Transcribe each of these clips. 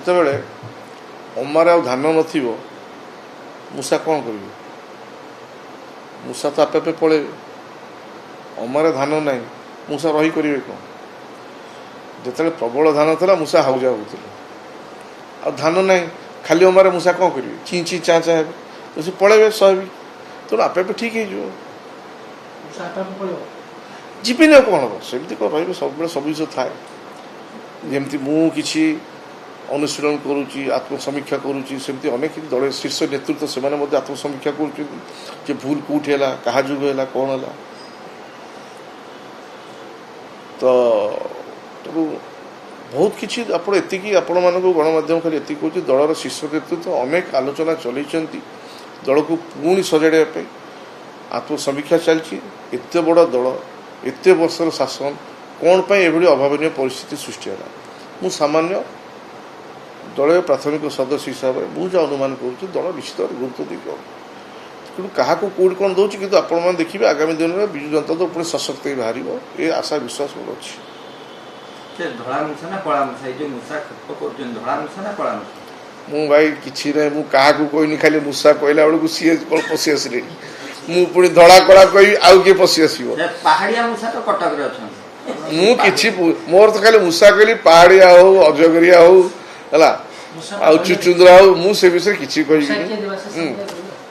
ଯେତେବେଳେ ଅମାରେ ଆଉ ଧାନ ନଥିବ ମୂଷା କ'ଣ କରିବେ? ମୂଷା ତ ଆପେ ଆପେ ପଳେଇବେ। ଅମାରେ ଧାନ ନାହିଁ, ମୂଷା ରହିପାରିବେ କ'ଣ? ଯେତେବେଳେ ପ୍ରବଳ ଧାନ ଥିଲା ମୂଷା ହାଉଜା ହେଉଥିଲେ, ଆଉ ଧାନ ନାହିଁ, ଖାଲି ଅମାରେ ମୂଷା କ'ଣ କରିବେ? ଚିଁ ଚିଁ ଚାଁ ଚାଁ ହେବେ, ତ ସେ ପଳେଇବେ ସ୍ୱାଭାବିକ। ତେଣୁ ଆପେ ଆପେ ଠିକ୍ ହେଇଯିବ, ଯିବିନି ଆଉ କ'ଣ ହେବ? ସେମିତି କ'ଣ ରହିବେ? ସବୁବେଳେ ସବୁ ଜିନିଷ ଥାଏ। ଯେମିତି ମୁଁ କିଛି ଅନୁଶୀଳନ କରୁଛି, ଆତ୍ମସମୀକ୍ଷା କରୁଛି, ସେମିତି ଅନେକ ଦଳୀୟ ଶୀର୍ଷ ନେତୃତ୍ୱ ସେମାନେ ମଧ୍ୟ ଆତ୍ମସମୀକ୍ଷା କରୁଛନ୍ତି ଯେ ଭୁଲ କେଉଁଠି ହେଲା, କାହା ଯୋଗୁଁ ହେଲା, କ'ଣ ହେଲା। ତ ତେଣୁ ବହୁତ କିଛି ଆପଣ ଏତିକି ଆପଣମାନଙ୍କୁ ଗଣମାଧ୍ୟମ ଖାଲି ଏତିକି କହୁଛି, ଦଳର ଶୀର୍ଷ ନେତୃତ୍ୱ ଅନେକ ଆଲୋଚନା ଚଲେଇଛନ୍ତି ଦଳକୁ ପୁଣି ସଜାଡ଼ିବା ପାଇଁ। ଆତ୍ମସମୀକ୍ଷା ଚାଲିଛି। ଏତେ ବଡ଼ ଦଳ, ଏତେ ବର୍ଷର ଶାସନ, କ'ଣ ପାଇଁ ଏଭଳି ଅଭାବନୀୟ ପରିସ୍ଥିତି ସୃଷ୍ଟି ହେଲା? ମୁଁ ସାମାନ୍ୟ ଦଳୀୟ ପ୍ରାଥମିକ ସଦସ୍ୟ ହିସାବରେ ମୁଁ ଯାହା ଅନୁମାନ କରୁଛି, ଦଳ ନିଶ୍ଚିତ ଭାବରେ ଗୁରୁତ୍ୱ ଦେଇକି କିନ୍ତୁ କାହାକୁ କେଉଁଠି କ'ଣ ଦେଉଛି, କିନ୍ତୁ ଆପଣମାନେ ଦେଖିବେ ଆଗାମୀ ଦିନରେ ବିଜୁ ଜନତା ଦଳ ପୁଣି ସଶକ୍ତ ହେଇ ବାହାରିବ, ଏ ଆଶା ବିଶ୍ୱାସ ମୋର ଅଛି। ମୁଁ ଭାଇ କିଛି ନାହିଁ, ମୁଁ କାହାକୁ କହିନି, ଖାଲି ମୂଷା କହିଲା ବେଳକୁ ସିଏ ପଶି ଆସିଲେଣି। ମୁଁ ପୁଣି ଧଳା କଳା କହିବି, ଆଉ କିଏ ପଶି ଆସିବ? ମୁଁ କିଛି, ମୋର ତ ଖାଲି ମୂଷା କହିଲି, ପାହାଡ଼ିଆ ହଉ, ଅଜଗରିଆ ହଉ, ହେଲା, ଆଉ ଚୁଚୁନ୍ଦ୍ରା ହଉ, ମୁଁ ସେ ବିଷୟରେ କିଛି କହିବିନି।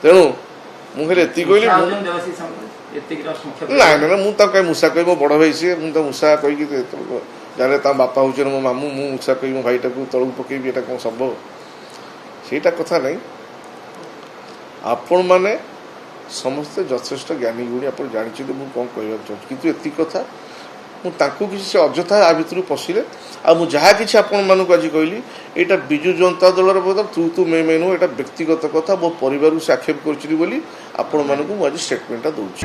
ତେଣୁ ମୁଁ ଖାଲି ଏତିକି କହିଲି। ନାଇଁ ନାଇଁ, ମୁଁ ତାକୁ କାହିଁ ମୂଷା କହିବି? ମୋ ବଡ଼ ଭାଇ ସିଏ, ମୁଁ ତ ମୂଷା କହିକି ଯାହେଲେ ତା ବାପା ହେଉଛନ୍ତି ମୋ ମାମୁଁ, ମୁଁ ମୂଷା କହିବି ମୋ ଭାଇଟାକୁ ତଳକୁ ପକେଇବି, ଏଇଟା କ'ଣ ସମ୍ଭବ? ସେଇଟା କଥା ନାହିଁ। ଆପଣମାନେ ସମସ୍ତେ ଯଥେଷ୍ଟ ଜ୍ଞାନୀ ଗୁଣୀ, ଆପଣ ଜାଣିଛନ୍ତି ମୁଁ କ'ଣ କହିବାକୁ ଚାହୁଁଛି। କିନ୍ତୁ ଏତିକି କଥା, ମୁଁ ତାଙ୍କୁ କିଛି ସେ ଅଯଥା ଆ ଭିତରୁ ପଶିଲେ, ଆଉ ମୁଁ ଯାହା କିଛି ଆପଣମାନଙ୍କୁ ଆଜି କହିଲି, ଏଇଟା ବିଜୁ ଜନତା ଦଳର ବଦଳ ତୁ ମେ ନୁହଁ, ଏଇଟା ବ୍ୟକ୍ତିଗତ କଥା। ମୋ ପରିବାରକୁ ସେ ଆକ୍ଷେପ କରୁଛନ୍ତି ବୋଲି ଆପଣମାନଙ୍କୁ ମୁଁ ଆଜି ଷ୍ଟେଟମେଣ୍ଟଟା ଦେଉଛି।